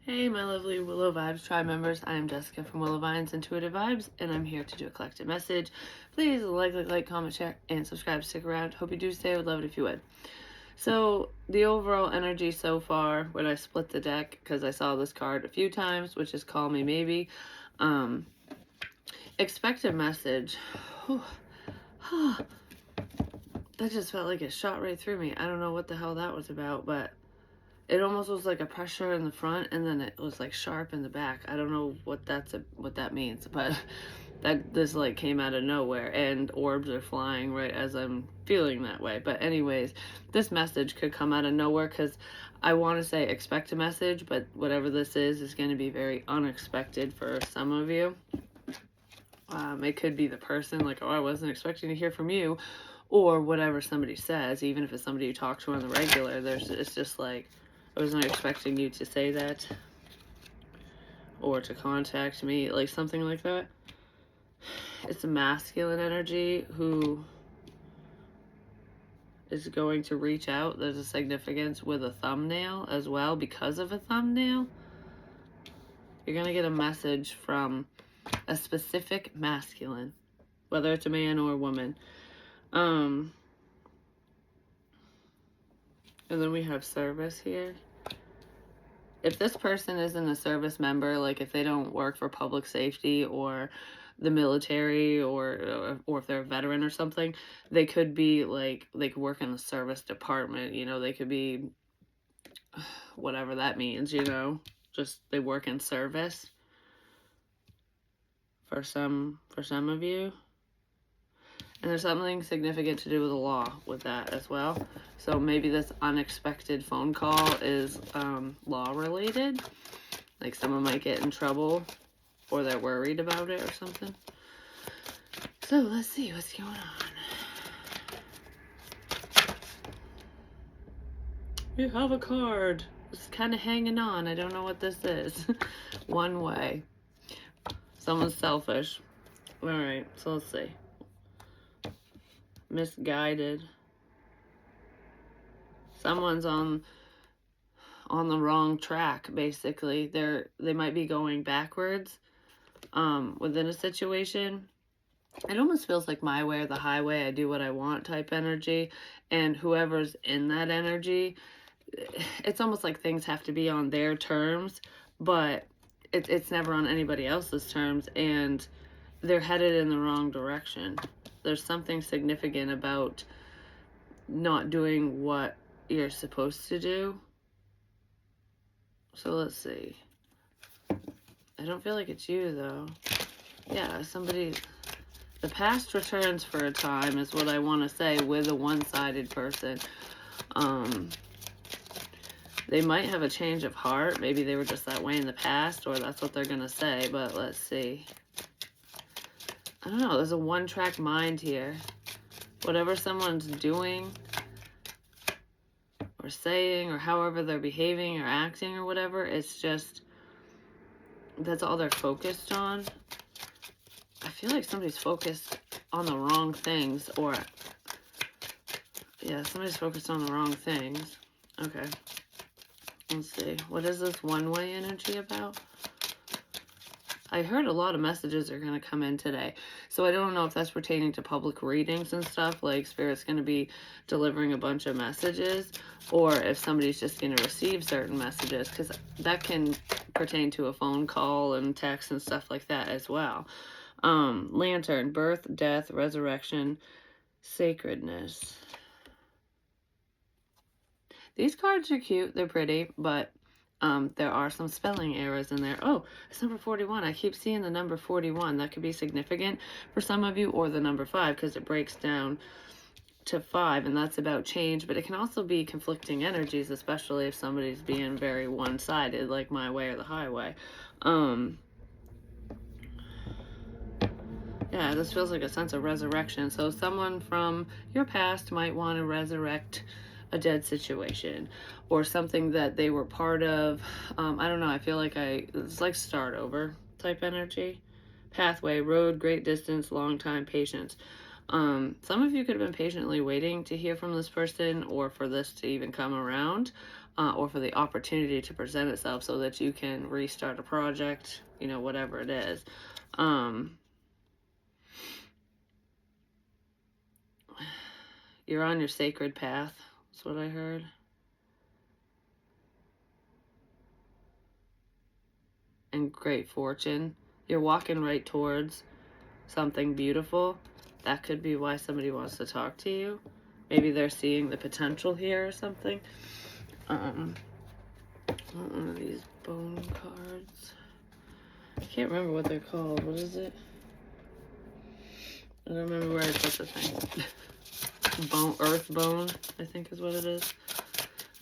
Hey, my lovely Willow Vibes tribe members. I am Jessica from Willow Vines Intuitive Vibes, and I'm here to do a collective message. Please like, comment, share, and subscribe. Stick around. Hope you do stay. I would love it if you would. So, the overall energy so far, when I split the deck, because I saw this card a few times, which is Call Me Maybe, expect a message. That just felt like it shot right through me. I don't know what the hell that was about, but it almost was like a pressure in the front, and then it was like sharp in the back. I don't know what that means, but that this like came out of nowhere, and orbs are flying right as I'm feeling that way. But anyways, this message could come out of nowhere because I want to say expect a message, but whatever this is going to be very unexpected for some of you. It could be the person like, oh, I wasn't expecting to hear from you, or whatever somebody says, even if it's somebody you talk to on the regular. It's just like, I wasn't expecting you to say that or to contact me, like something like that. It's a masculine energy who is going to reach out. There's a significance with a thumbnail as well because of a thumbnail. You're going to get a message from a specific masculine, whether it's a man or a woman. And then we have service here. If this person isn't a service member, like if they don't work for public safety or the military, or if they're a veteran or something, they could be like, they could work in the service department, they could be whatever that means, just they work in service for some of you. And there's something significant to do with the law with that as well. So maybe this unexpected phone call is law related. Like someone might get in trouble or they're worried about it or something. So let's see what's going on. We have a card. It's kind of hanging on. I don't know what this is. One way. Someone's selfish. All right, so let's see. Misguided. Someone's on the wrong track, basically. They might be going backwards within a situation. It almost feels like my way or the highway, I do what I want type energy. And whoever's in that energy, it's almost like things have to be on their terms, but it's never on anybody else's terms, and they're headed in the wrong direction. There's something significant about not doing what you're supposed to do. So let's see. I don't feel like it's you, though. Yeah, somebody... The past returns for a time is what I want to say with a one-sided person. They might have a change of heart. Maybe they were just that way in the past, or that's what they're going to say, but let's see. I don't know. There's a one-track mind here. Whatever someone's doing or saying or however they're behaving or acting or whatever, it's just, that's all they're focused on. I feel like somebody's focused on the wrong things, or yeah, somebody's focused on the wrong things. Okay. Let's see. What is this one-way energy about? I heard a lot of messages are going to come in today. So I don't know if that's pertaining to public readings and stuff, like Spirit's going to be delivering a bunch of messages, or if somebody's just going to receive certain messages, because that can pertain to a phone call and text and stuff like that as well. Lantern, birth, death, resurrection, sacredness. These cards are cute. They're pretty, but there are some spelling errors in there. Oh, it's number 41. I keep seeing the number 41. That could be significant for some of you, or the number 5, because it breaks down to 5, and that's about change. But it can also be conflicting energies, especially if somebody's being very one-sided, like my way or the highway. Yeah, this feels like a sense of resurrection. So someone from your past might want to resurrect a dead situation or something that they were part of. I don't know. I feel like it's like start over type energy. Pathway, road, great distance, long time, patience. Some of you could have been patiently waiting to hear from this person or for this to even come around. or for the opportunity to present itself so that you can restart a project, you know, whatever it is. You're on your sacred path, that's what I heard. And great fortune. You're walking right towards something beautiful. That could be why somebody wants to talk to you. Maybe they're seeing the potential here or something. I want one of these bone cards. I can't remember what they're called. What is it? I don't remember where I put the thing. Bone, earth bone, I think is what it is.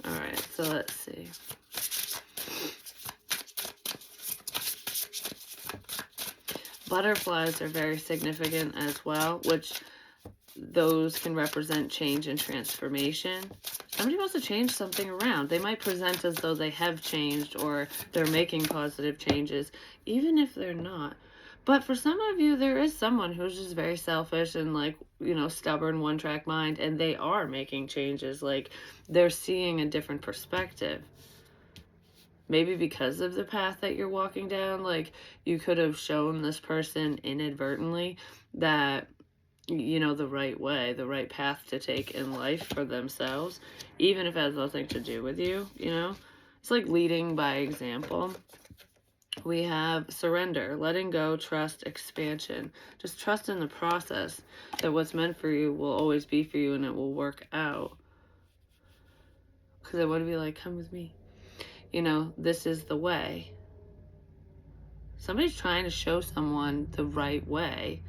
Alright, so let's see. Butterflies are very significant as well, which those can represent change and transformation. Somebody wants to change something around. They might present as though they have changed or they're making positive changes, even if they're not. But for some of you, there is someone who's just very selfish and, like, you know, stubborn, one-track mind, and they are making changes. Like, they're seeing a different perspective. Maybe because of the path that you're walking down, like, you could have shown this person inadvertently that, you know, the right way, the right path to take in life for themselves, even if it has nothing to do with you, you know? It's like leading by example. We have surrender, letting go, trust, expansion. Just trust in the process that what's meant for you will always be for you and it will work out. Because I want to be like, come with me. You know, this is the way. Somebody's trying to show someone the right way.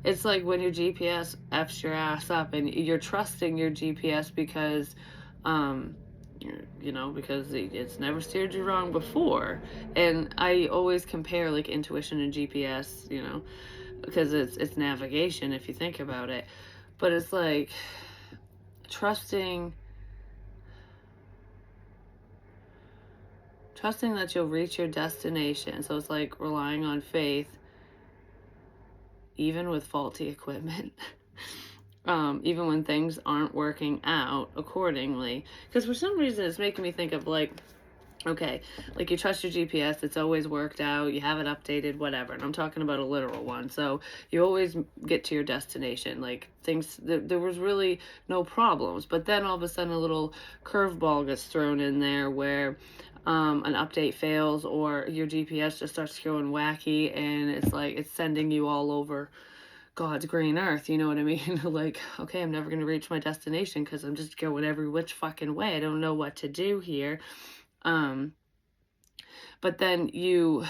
It's like when your GPS F's your ass up and you're trusting your GPS because, you know, because it's never steered you wrong before. And I always compare like intuition and GPS, you know, because it's navigation if you think about it. But it's like trusting that you'll reach your destination. So it's like relying on faith, even with faulty equipment. Even when things aren't working out accordingly. Because for some reason, it's making me think of like, okay, like you trust your GPS, it's always worked out, you have it updated, whatever. And I'm talking about a literal one. So you always get to your destination. Like things, there was really no problems. But then all of a sudden, a little curveball gets thrown in there where an update fails or your GPS just starts going wacky and it's like it's sending you all over God's green earth, you know what I mean? Like, okay, I'm never going to reach my destination because I'm just going every which fucking way. I don't know what to do here. But then you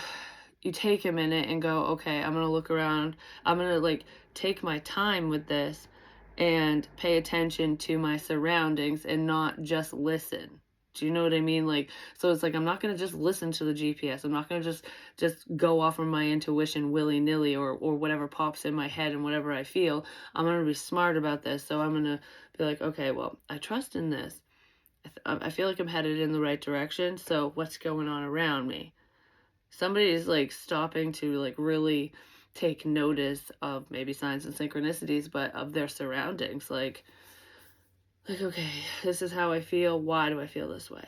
take a minute and go, okay, I'm going to look around. I'm going to like take my time with this and pay attention to my surroundings and not just listen. Do you know what I mean? Like, so it's like, I'm not going to just listen to the GPS. I'm not going to just go off of my intuition willy-nilly or whatever pops in my head and whatever I feel. I'm going to be smart about this. So I'm going to be like, okay, well, I trust in this. I feel like I'm headed in the right direction. So what's going on around me? Somebody is like stopping to like really take notice of maybe signs and synchronicities, but of their surroundings. Like, okay, this is how I feel. Why do I feel this way?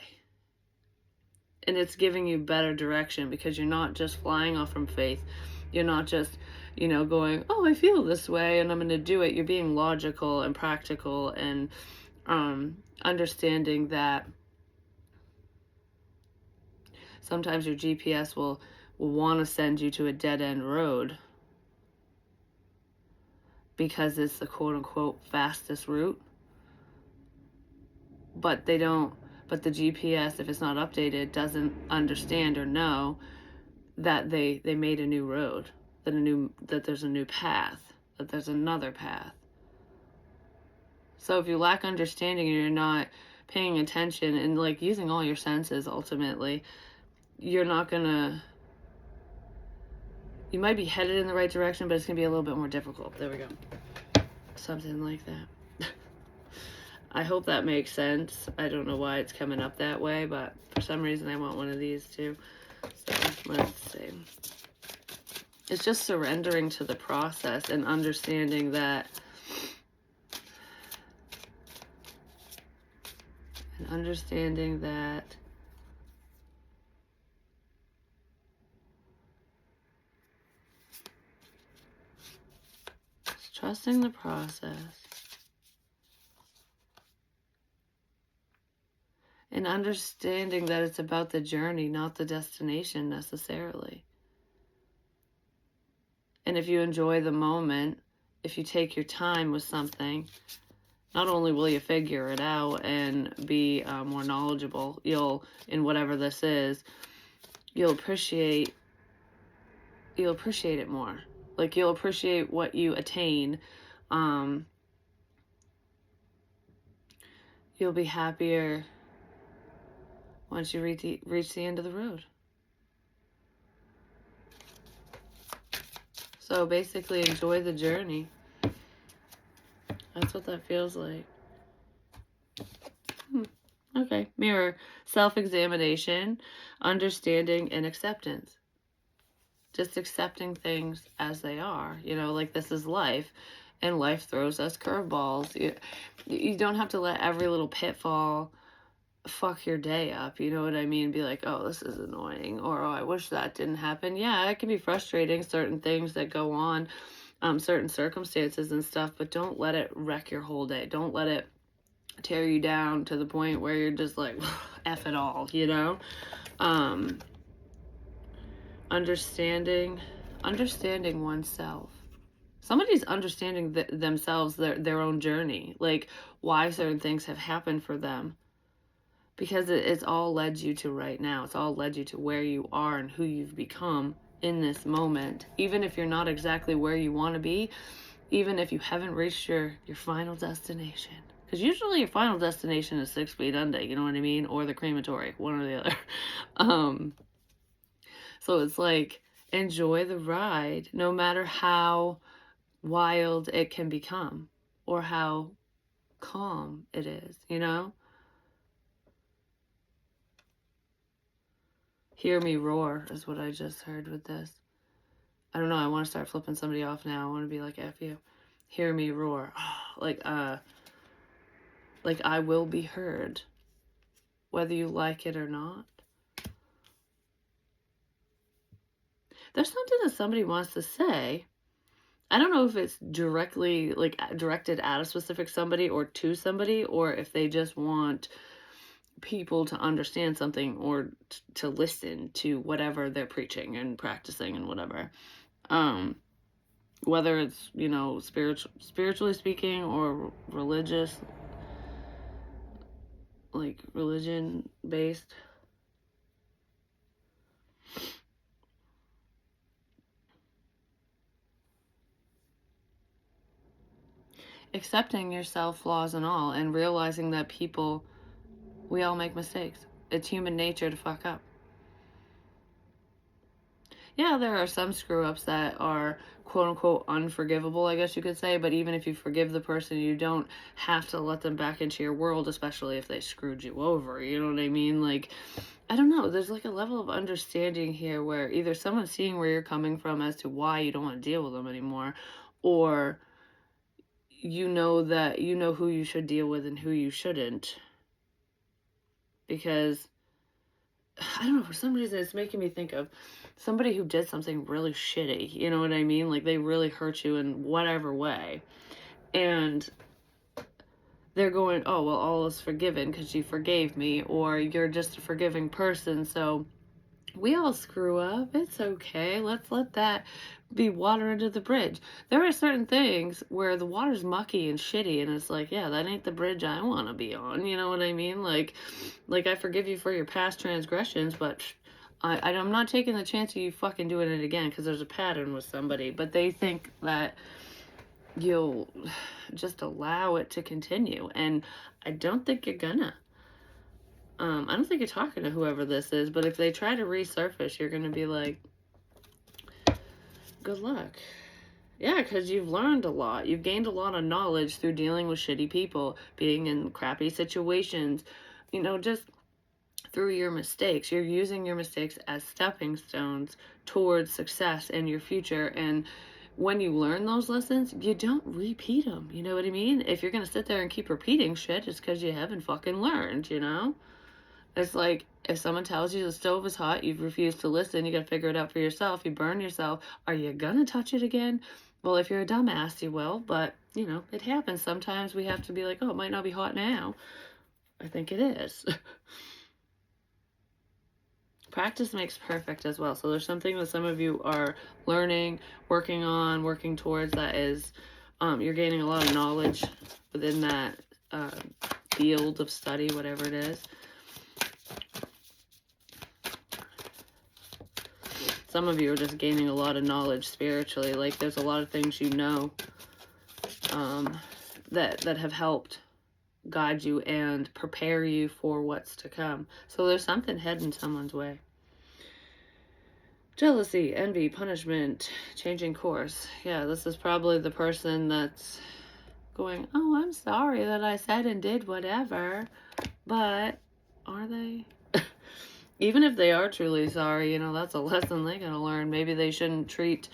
And it's giving you better direction because you're not just flying off from faith. You're not just, you know, going, oh, I feel this way and I'm going to do it. You're being logical and practical and understanding that sometimes your GPS will want to send you to a dead-end road because it's the quote-unquote fastest route. But the GPS, if it's not updated, doesn't understand or know that they made a new road, that there's a new path, that there's another path. So if you lack understanding and you're not paying attention and like using all your senses, ultimately, you're not gonna, you might be headed in the right direction, but it's gonna be a little bit more difficult. There we go. Something like that. I hope that makes sense. I don't know why it's coming up that way, but for some reason I want one of these too. So let's see. It's just surrendering to the process and understanding that, And understanding that trusting the process and understanding that it's about the journey, not the destination necessarily. And if you enjoy the moment, if you take your time with something, not only will you figure it out and be more knowledgeable, in whatever this is, you'll appreciate it more. Like, you'll appreciate what you attain. You'll be happier once you reach the end of the road. So basically, enjoy the journey. That's what that feels like. Okay. Mirror. Self-examination, understanding, and acceptance. Just accepting things as they are. Like, this is life. And life throws us curveballs. You don't have to let every little pitfall fuck your day up. You know what I mean? Be like, oh, this is annoying. Or, oh, I wish that didn't happen. Yeah, it can be frustrating, certain things that go on, certain circumstances and stuff. But don't let it wreck your whole day. Don't let it tear you down to the point where you're just like, F it all, Understanding oneself. Somebody's understanding themselves, their own journey, like why certain things have happened for them, because it's all led you to right now. It's all led you to where you are and who you've become in this moment. Even if you're not exactly where you want to be, even if you haven't reached your final destination. Because usually your final destination is 6 feet under, you know what I mean? Or the crematory, one or the other. So it's like, enjoy the ride, no matter how wild it can become or how calm it is, Hear me roar is what I just heard with this. I don't know, I want to start flipping somebody off now. I want to be like, F you. Hear me roar. Like I will be heard, whether you like it or not. There's something that somebody wants to say. I don't know if it's directly, like, directed at a specific somebody or to somebody, or if they just want people to understand something or to listen to whatever they're preaching and practicing and whatever. Whether it's, spiritually speaking or religious, like religion based. Accepting yourself, flaws and all, and realizing that we all make mistakes. It's human nature to fuck up. Yeah, there are some screw ups that are quote unquote unforgivable, I guess you could say, but even if you forgive the person, you don't have to let them back into your world, especially if they screwed you over. You know what I mean? Like, I don't know. There's like a level of understanding here where either someone's seeing where you're coming from as to why you don't want to deal with them anymore, or that you know who you should deal with and who you shouldn't. Because, I don't know, for some reason it's making me think of somebody who did something really shitty. You know what I mean? Like, they really hurt you in whatever way. And they're going, oh, well, all is forgiven because you forgave me, or you're just a forgiving person, so we all screw up. It's okay. Let's let that be water under the bridge. There are certain things where the water's mucky and shitty, and it's like, yeah, that ain't the bridge I want to be on. You know what I mean? Like I forgive you for your past transgressions, but I'm not taking the chance of you fucking doing it again because there's a pattern with somebody. But they think that you'll just allow it to continue, and I don't think you're gonna. I don't think you're talking to whoever this is, but if they try to resurface, you're going to be like, good luck. Yeah, because you've learned a lot. You've gained a lot of knowledge through dealing with shitty people, being in crappy situations, just through your mistakes. You're using your mistakes as stepping stones towards success in your future, and when you learn those lessons, you don't repeat them. You know what I mean? If you're going to sit there and keep repeating shit, it's because you haven't fucking learned, you know? It's like if someone tells you the stove is hot, you've refused to listen, you got to figure it out for yourself, you burn yourself. Are you going to touch it again? Well, if you're a dumbass, you will, but, you know, it happens. Sometimes we have to be like, oh, it might not be hot now. I think it is. Practice makes perfect as well. So there's something that some of you are learning, working on, working towards that is, you're gaining a lot of knowledge within that field of study, whatever it is. Some of you are just gaining a lot of knowledge spiritually. Like there's a lot of things you know that have helped guide you and prepare you for what's to come. So there's something heading someone's way. Jealousy, envy, punishment, changing course. Yeah, this is probably the person that's going, oh, I'm sorry that I said and did whatever. But are they? Even if they are truly sorry, you know, that's a lesson they gotta learn. Maybe they shouldn't treat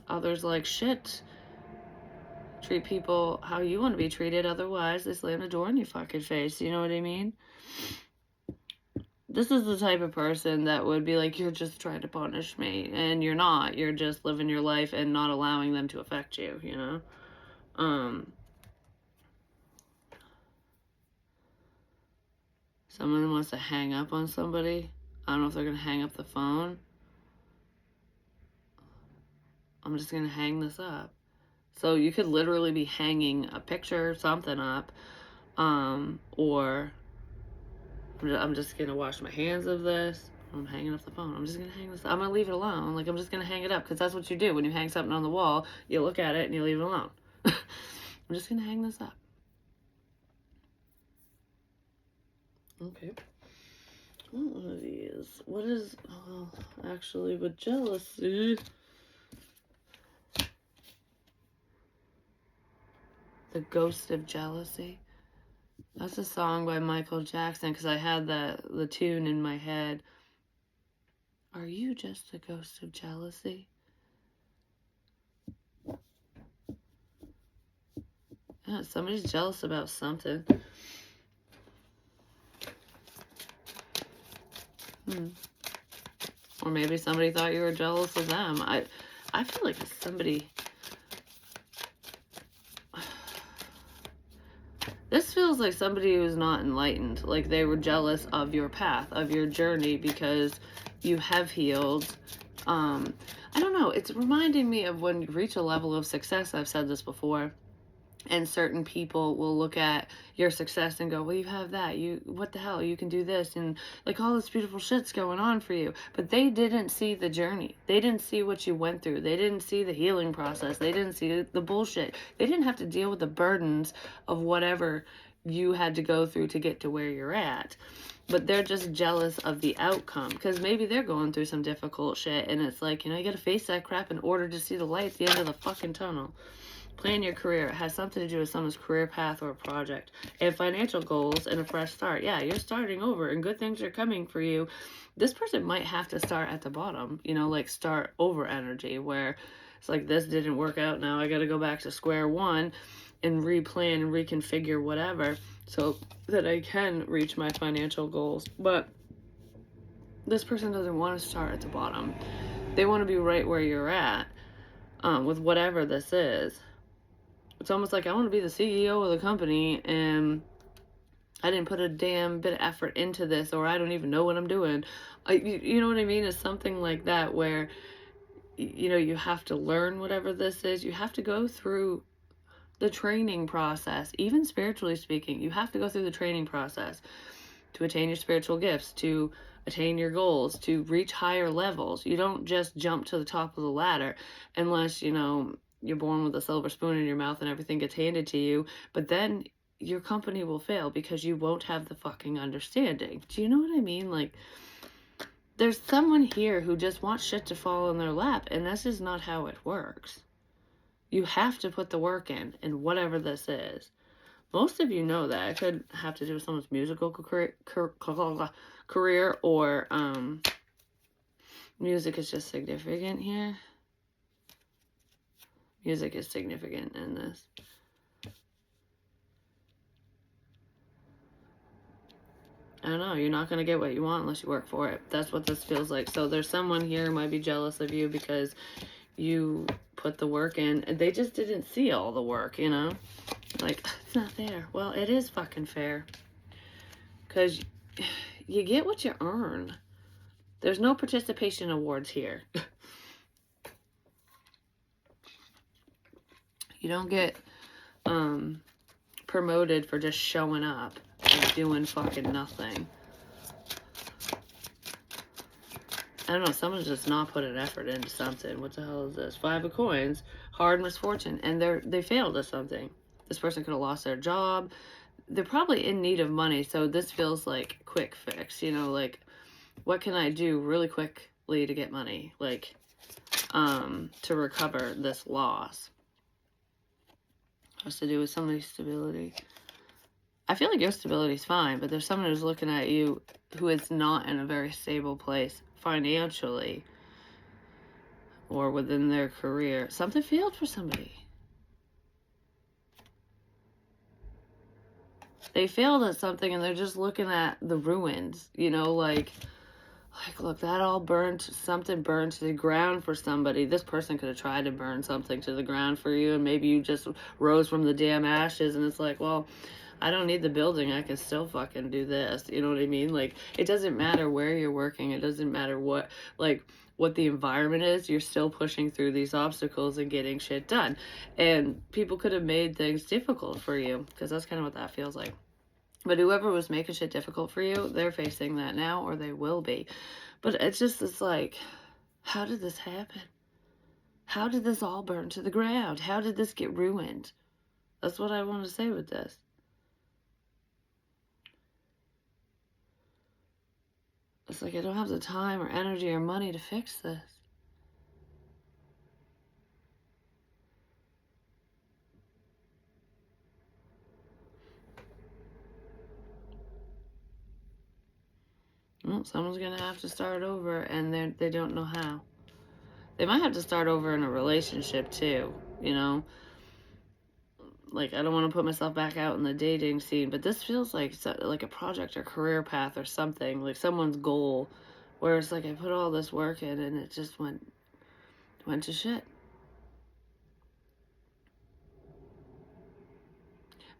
others like shit. Treat people how you want to be treated, otherwise they slam the door in your fucking face. You know what I mean? This is the type of person that would be like, you're just trying to punish me. And you're not. You're just living your life and not allowing them to affect you, you know? Someone wants to hang up on somebody. I don't know if they're going to hang up the phone. I'm just going to hang this up. So you could literally be hanging a picture or something up. Or I'm just going to wash my hands of this. I'm hanging up the phone. I'm just going to hang this up. I'm going to leave it alone. Like, I'm just going to hang it up because that's what you do. When you hang something on the wall, you look at it and you leave it alone. I'm just going to hang this up. Okay. One of these. What is, actually with jealousy, The Ghost of Jealousy. That's a song by Michael Jackson because I had the tune in my head. Are you just the ghost of jealousy? Yeah, somebody's jealous about something. Or maybe somebody thought you were jealous of them. I feel like somebody... This feels like somebody who's not enlightened. Like they were jealous of your path, of your journey, because you have healed. I don't know. It's reminding me of when you reach a level of success. I've said this before. And certain people will look at your success and go, well, you have that. What the hell? You can do this. And like all this beautiful shit's going on for you. But they didn't see the journey. They didn't see what you went through. They didn't see the healing process. They didn't see the bullshit. They didn't have to deal with the burdens of whatever you had to go through to get to where you're at. But they're just jealous of the outcome because maybe they're going through some difficult shit. And it's like, you know, you got to face that crap in order to see the light at the end of the fucking tunnel. Plan your career. It has something to do with someone's career path or project. And financial goals and a fresh start. Yeah, you're starting over and good things are coming for you. This person might have to start at the bottom, you know, like start over energy where it's like this didn't work out. Now I got to go back to square one and replan and reconfigure whatever so that I can reach my financial goals. But this person doesn't want to start at the bottom. They want to be right where you're at with whatever this is. It's almost like I want to be the CEO of the company and I didn't put a damn bit of effort into this, or I don't even know what I'm doing. You know what I mean? It's something like that where, you know, you have to learn whatever this is. You have to go through the training process. Even spiritually speaking, you have to go through the training process to attain your spiritual gifts, to attain your goals, to reach higher levels. You don't just jump to the top of the ladder unless, you know, you're born with a silver spoon in your mouth and everything gets handed to you. But then your company will fail because you won't have the fucking understanding. Do you know what I mean? Like, there's someone here who just wants shit to fall in their lap, and this is not how it works. You have to put the work in whatever this is. Most of you know that. It could have to do with someone's musical career or music is just significant here. Music is significant in this. I don't know. You're not going to get what you want unless you work for it. That's what this feels like. So there's someone here who might be jealous of you because you put the work in. They just didn't see all the work, you know? Like, it's not fair. Well, it is fucking fair. Because you get what you earn. There's no participation awards here. You don't get promoted for just showing up and doing fucking nothing. I don't know, someone's just not put an effort into something. What the hell is this? 5 of coins, hard misfortune, and they failed at something. This person could have lost their job. They're probably in need of money, so this feels like quick fix, you know, like, what can I do really quickly to get money? Like, to recover this loss. Has to do with somebody's stability. I feel like your stability is fine, but there's someone who's looking at you who is not in a very stable place financially or within their career. Something failed for somebody. They failed at something and they're just looking at the ruins, you know, like look, that all burned, something burned to the ground for somebody. This person could have tried to burn something to the ground for you, and maybe you just rose from the damn ashes, and it's like, well, I don't need the building. I can still fucking do this. You know what I mean? Like, it doesn't matter where you're working. It doesn't matter what the environment is. You're still pushing through these obstacles and getting shit done. And people could have made things difficult for you, because that's kind of what that feels like. But whoever was making shit difficult for you, they're facing that now, or they will be. But it's like, how did this happen? How did this all burn to the ground? How did this get ruined? That's what I want to say with this. It's like, I don't have the time or energy or money to fix this. Well, someone's going to have to start over, and they don't know how. They might have to start over in a relationship, too, you know? Like, I don't want to put myself back out in the dating scene, but this feels like a project or career path or something, like someone's goal, where it's like, I put all this work in, and it just went to shit.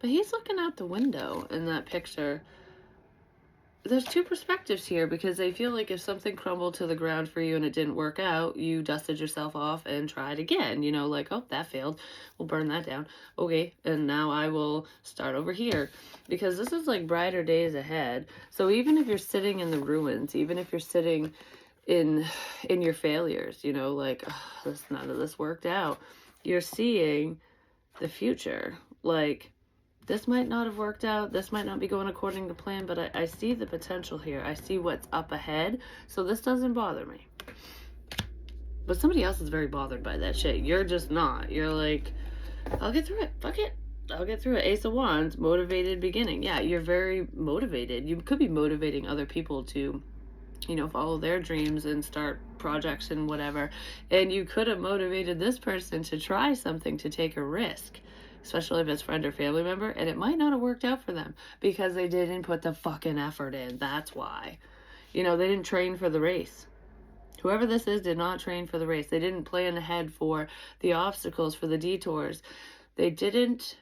But he's looking out the window in that picture. There's two perspectives here, because they feel like if something crumbled to the ground for you and it didn't work out, you dusted yourself off and tried again. You know, like, oh, that failed. We'll burn that down. Okay, and now I will start over here. Because this is like brighter days ahead. So even if you're sitting in the ruins, even if you're sitting in your failures, you know, like, oh, none of this worked out, you're seeing the future. Like, this might not have worked out. This might not be going according to plan, but I see the potential here. I see what's up ahead. So this doesn't bother me. But somebody else is very bothered by that shit. You're just not. You're like, I'll get through it. Fuck it. I'll get through it. Ace of Wands, motivated beginning. Yeah, you're very motivated. You could be motivating other people to, you know, follow their dreams and start projects and whatever. And you could have motivated this person to try something, to take a risk, especially if it's friend or family member, and it might not have worked out for them because they didn't put the fucking effort in. That's why. You know, they didn't train for the race. Whoever this is did not train for the race. They didn't plan ahead for the obstacles, for the detours. They didn't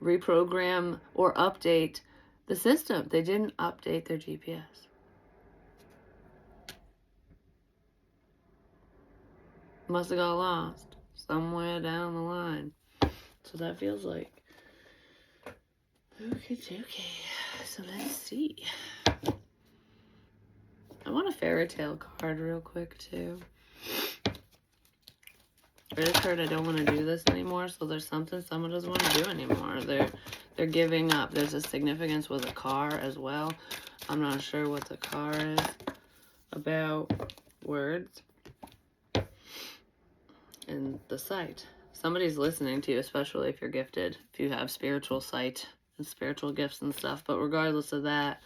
reprogram or update the system. They didn't update their GPS. Must have got lost somewhere down the line. So that feels like. Okay. So let's see. I want a fairy tale card real quick too. I just heard I don't want to do this anymore, so there's something someone doesn't want to do anymore. They're giving up. There's a significance with a car as well. I'm not sure what the car is about. Words. And the sight. Somebody's listening to you, especially if you're gifted, if you have spiritual sight and spiritual gifts and stuff. But regardless of that,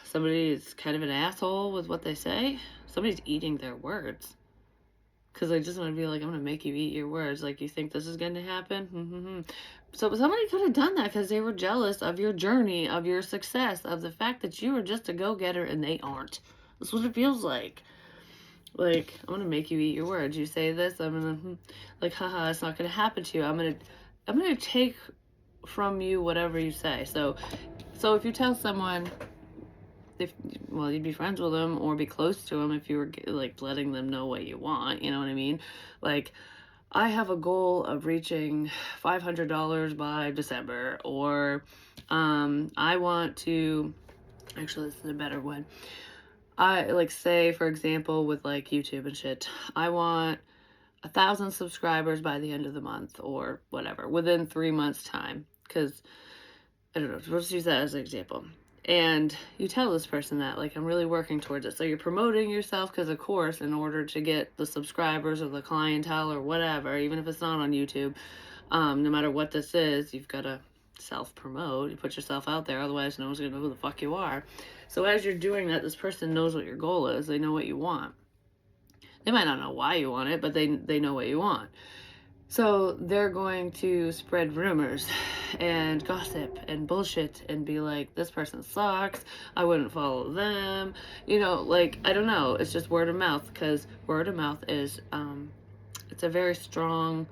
somebody is kind of an asshole with what they say. Somebody's eating their words. Because I just want to be like, I'm going to make you eat your words. Like, you think this is going to happen? Mm-hmm. So somebody could have done that because they were jealous of your journey, of your success, of the fact that you were just a go-getter and they aren't. That's what it feels like. Like, I'm going to make you eat your words. You say this, I'm going to, like, haha, it's not going to happen to you. I'm going to take from you whatever you say. So if you tell someone, you'd be friends with them or be close to them if you were like letting them know what you want, you know what I mean? Like, I have a goal of reaching $500 by December, or I want to, actually this is a better one. I like, say for example with like YouTube and shit, I want 1,000 subscribers by the end of the month or whatever within 3 months time, because I don't know, let's use that as an example. And you tell this person that, like, I'm really working towards it. So you're promoting yourself because, of course, in order to get the subscribers or the clientele or whatever, even if it's not on YouTube, no matter what this is, you've got to self-promote. You put yourself out there, otherwise no one's going to know who the fuck you are. So as you're doing that, this person knows what your goal is. They know what you want. They might not know why you want it, but they know what you want. So they're going to spread rumors and gossip and bullshit and be like, this person sucks, I wouldn't follow them, you know, like, I don't know, it's just word of mouth, because word of mouth is, it's a very strong,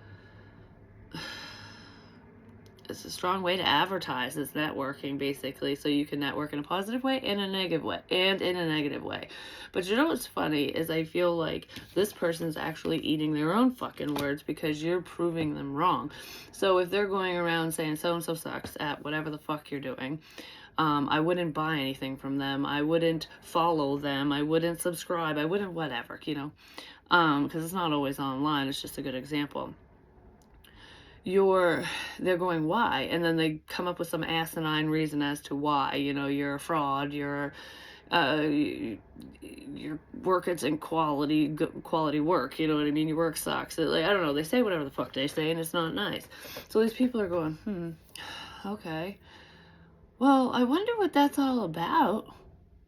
it's a strong way to advertise. It's networking, basically. So you can network in a positive way and a negative way, and in a negative way. But you know what's funny is I feel like this person's actually eating their own fucking words because you're proving them wrong. So if they're going around saying so-and-so sucks at whatever the fuck you're doing, I wouldn't buy anything from them. I wouldn't follow them. I wouldn't subscribe. I wouldn't whatever, you know, because it's not always online. It's just a good example. They're going, why? And then they come up with some asinine reason as to why, you know, you're a fraud, your work isn't quality work, you know what I mean? Your work sucks. Like, I don't know, they say whatever the fuck they say and it's not nice. So these people are going, okay, well, I wonder what that's all about.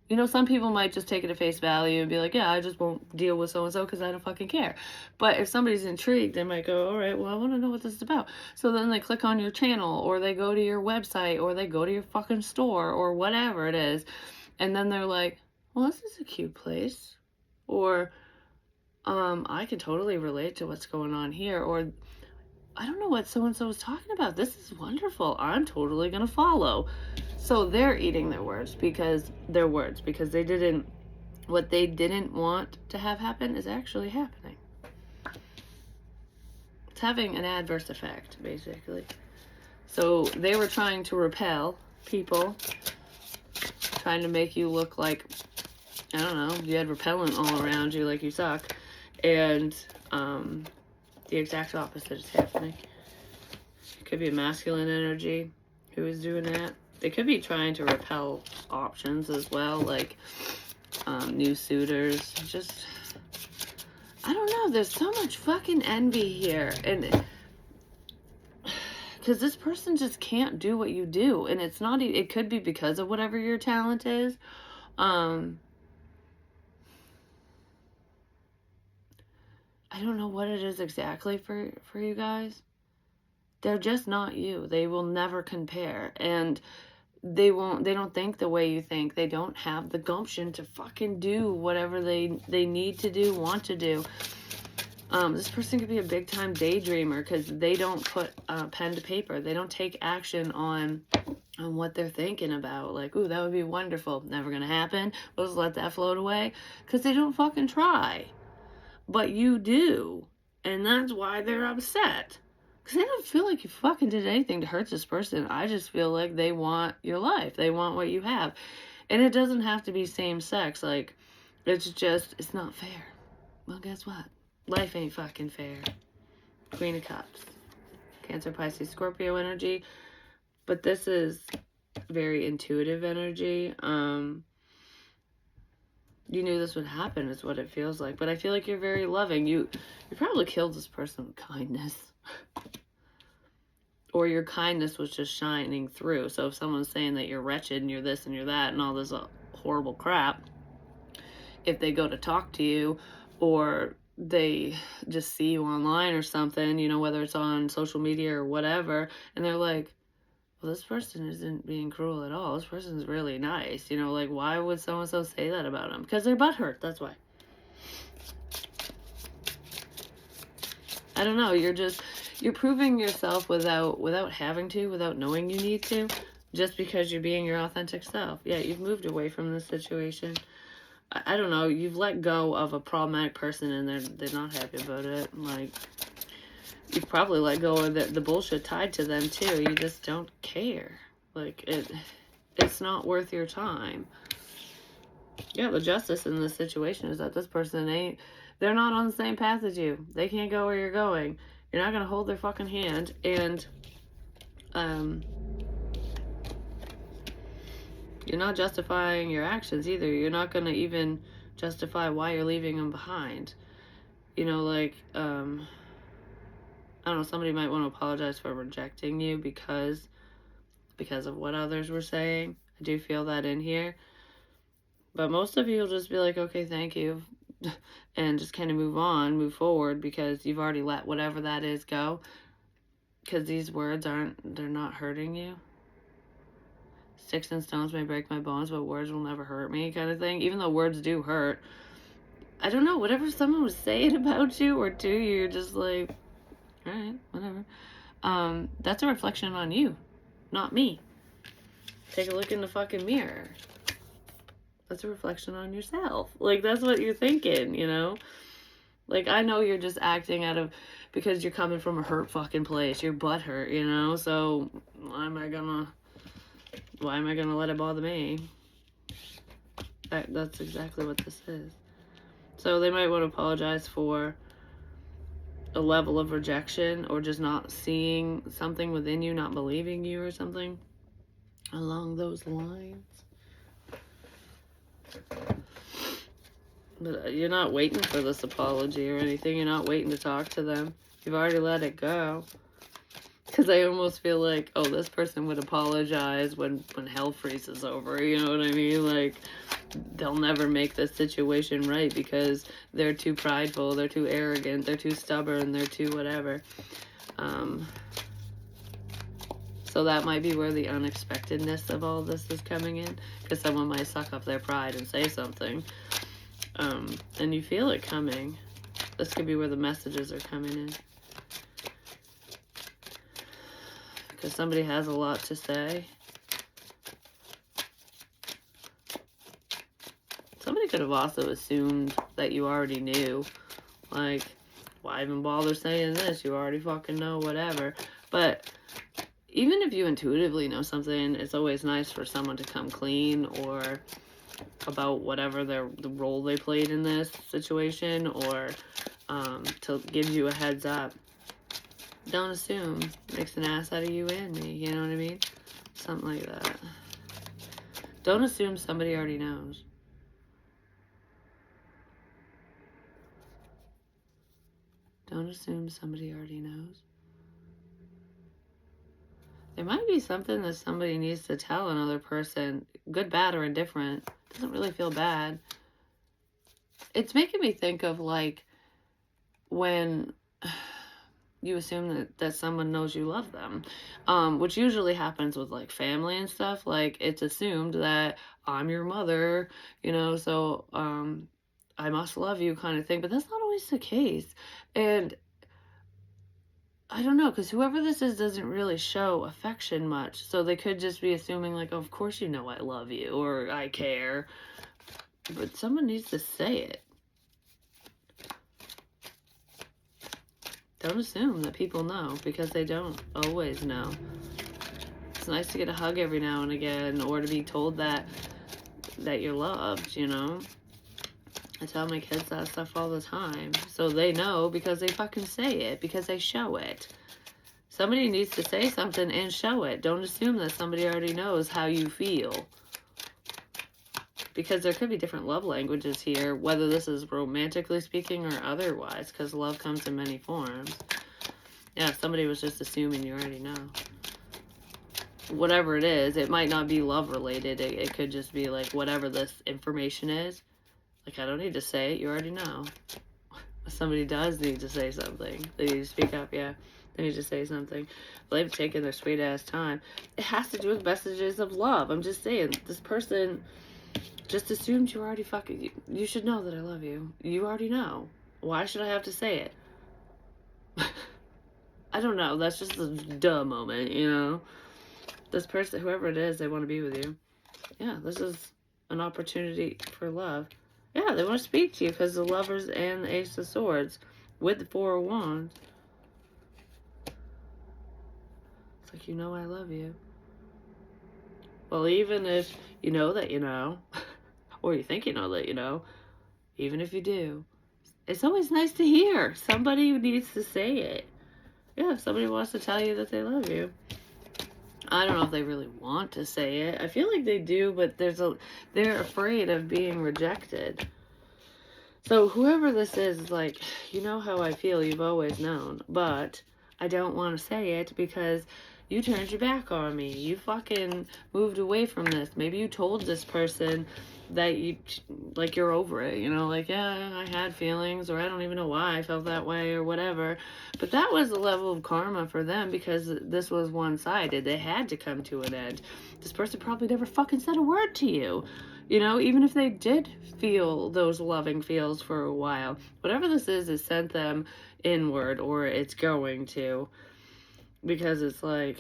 You know, some people might just take it at face value and be like, yeah, I just won't deal with so-and-so because I don't fucking care. But if somebody's intrigued, they might go, all right, well, I want to know what this is about. So then they click on your channel, or they go to your website, or they go to your fucking store, or whatever it is. And then they're like, well, this is a cute place. Or, I can totally relate to what's going on here. Or, I don't know what so-and-so was talking about. This is wonderful. I'm totally going to follow. So they're eating their words because what they didn't want to have happen is actually happening. It's having an adverse effect, basically. So they were trying to repel people, trying to make you look like, I don't know, you had repellent all around you, like you suck. And the exact opposite is happening. It could be a masculine energy who is doing that. They could be trying to repel options as well, like new suitors. Just, I don't know, there's so much fucking envy here. And because this person just can't do what you do. And it's not, it could be because of whatever your talent is. I don't know what it is exactly for you guys. They're just not you. They will never compare. And they don't think the way you think. They don't have the gumption to fucking do whatever they need to do, want to do. This person could be a big time daydreamer because they don't put pen to paper. They don't take action on what they're thinking about. Like, ooh, that would be wonderful. Never gonna happen. We'll just let that float away. Because they don't fucking try. But you do. And that's why they're upset. Because I don't feel like you fucking did anything to hurt this person. I just feel like they want your life. They want what you have. And it doesn't have to be same sex. Like, it's not fair. Well, guess what? Life ain't fucking fair. Queen of Cups. Cancer, Pisces, Scorpio energy. But this is very intuitive energy. You knew this would happen is what it feels like. But I feel like you're very loving. You probably killed this person with kindness. Or your kindness was just shining through. So if someone's saying that you're wretched and you're this and you're that and all this horrible crap, if they go to talk to you or they just see you online or something, you know, whether it's on social media or whatever, and they're like, well, this person isn't being cruel at all. This person's really nice. You know, like, why would so and so say that about them? Because they're butthurt. That's why. I don't know. You're proving yourself without having to, without knowing you need to, just because you're being your authentic self. Yeah, you've moved away from this situation. I don't know. You've let go of a problematic person, and they're not happy about it. Like, you've probably let go of the bullshit tied to them too. You just don't care. Like, it's not worth your time. Yeah, the justice in this situation is that this person they're not on the same path as you. They can't go where you're going. You're not gonna hold their fucking hand, and you're not justifying your actions either. You're not gonna even justify why you're leaving them behind. You know, like, I don't know, somebody might want to apologize for rejecting you because of what others were saying. I do feel that in here. But most of you will just be like, okay, thank you. And just kind of move forward, because you've already let whatever that is go. Because these words they're not hurting you. Sticks and stones may break my bones, but words will never hurt me, kind of thing. Even though words do hurt. I don't know, whatever someone was saying about you or to you, you're just like, all right, whatever. That's a reflection on you, not me. Take a look in the fucking mirror. That's a reflection on yourself. Like, that's what you're thinking, you know? Like, I know you're just acting because you're coming from a hurt fucking place. You're butthurt, you know? So, why am I gonna let it bother me? That's exactly what this is. So, they might want to apologize for a level of rejection, or just not seeing something within you, not believing you or something along those lines. But you're not waiting for this apology or anything. You're not waiting to talk to them. You've already let it go. Because I almost feel like, oh, this person would apologize when hell freezes over. You know what I mean? Like, they'll never make this situation right because they're too prideful, they're too arrogant, they're too stubborn, they're too whatever. So that might be where the unexpectedness of all this is coming in. Because someone might suck up their pride and say something. And you feel it coming. This could be where the messages are coming in. Because somebody has a lot to say. Somebody could have also assumed that you already knew. Like, why even bother saying this? You already fucking know, whatever. But even if you intuitively know something, it's always nice for someone to come clean or about whatever the role they played in this situation, or to give you a heads up. Don't assume. Makes an ass out of you and me, you know what I mean? Something like that. Don't assume somebody already knows. Don't assume somebody already knows. There might be something that somebody needs to tell another person, good, bad, or indifferent. Doesn't really feel bad. It's making me think of, like, when you assume that someone knows you love them, which usually happens with, like, family and stuff. Like, it's assumed that I'm your mother, you know, so I must love you, kind of thing. But that's not always the case. And I don't know, because whoever this is doesn't really show affection much. So they could just be assuming, like, oh, of course you know I love you or I care. But someone needs to say it. Don't assume that people know, because they don't always know. It's nice to get a hug every now and again, or to be told that you're loved, you know? I tell my kids that stuff all the time. So they know, because they fucking say it, because they show it. Somebody needs to say something and show it. Don't assume that somebody already knows how you feel. Because there could be different love languages here, whether this is romantically speaking or otherwise, because love comes in many forms. Yeah, somebody was just assuming you already know. Whatever it is, it might not be love related. It could just be like, whatever this information is. Like, I don't need to say it, you already know. somebody does need to say something. They need to speak up, yeah. They need to say something. They've taken their sweet ass time. It has to do with messages of love. I'm just saying, this person just assumed you already fucking. You should know that I love you. You already know. Why should I have to say it? I don't know. That's just a duh moment, you know? This person, whoever it is, they want to be with you. Yeah, this is an opportunity for love. Yeah, they want to speak to you because the Lovers and the Ace of Swords with the Four of Wands. It's like, you know I love you. Well, even if you know that you know, or you think you know that you know, even if you do, it's always nice to hear. Somebody needs to say it. Yeah, if somebody wants to tell you that they love you. I don't know if they really want to say it. I feel like they do, but they're afraid of being rejected. So whoever this is like, you know how I feel, you've always known, but I don't want to say it because you turned your back on me. You fucking moved away from this. Maybe you told this person that you, like, you're over it, you know, like, yeah, I had feelings, or I don't even know why I felt that way, or whatever. But that was a level of karma for them because this was one-sided. They had to come to an end. This person probably never fucking said a word to you. You know, even if they did feel those loving feels for a while, whatever this is sent them inward, or it's going to, because it's like,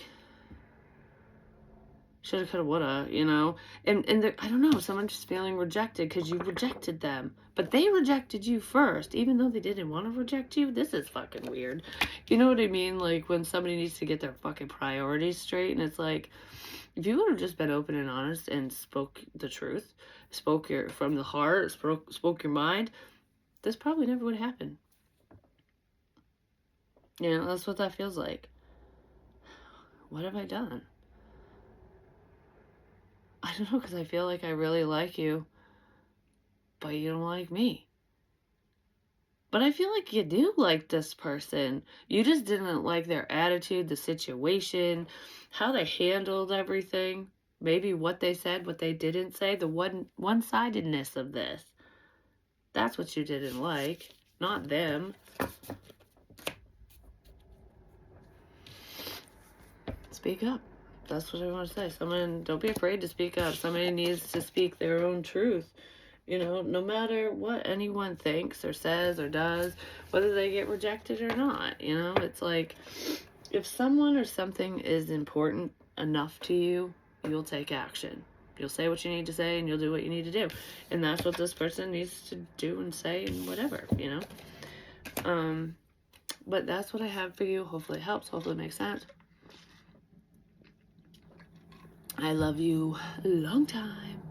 shoulda, coulda, woulda, you know? And I don't know, someone's just feeling rejected because you rejected them. But they rejected you first, even though they didn't want to reject you. This is fucking weird. You know what I mean? Like, when somebody needs to get their fucking priorities straight, and it's like, if you would have just been open and honest and spoke the truth, spoke from the heart, spoke your mind, this probably never would have happened. You know, that's what that feels like. What have I done? I don't know, because I feel like I really like you, but you don't like me. But I feel like you do like this person. You just didn't like their attitude, the situation, how they handled everything. Maybe what they said, what they didn't say, the one-sidedness of this. That's what you didn't like, not them. Speak up. That's what I want to say. Someone, don't be afraid to speak up. Somebody needs to speak their own truth. You know, no matter what anyone thinks or says or does, whether they get rejected or not, you know, it's like, if someone or something is important enough to you, you'll take action. You'll say what you need to say and you'll do what you need to do. And that's what this person needs to do and say and whatever, you know. But that's what I have for you. Hopefully it helps. Hopefully it makes sense. I love you long time.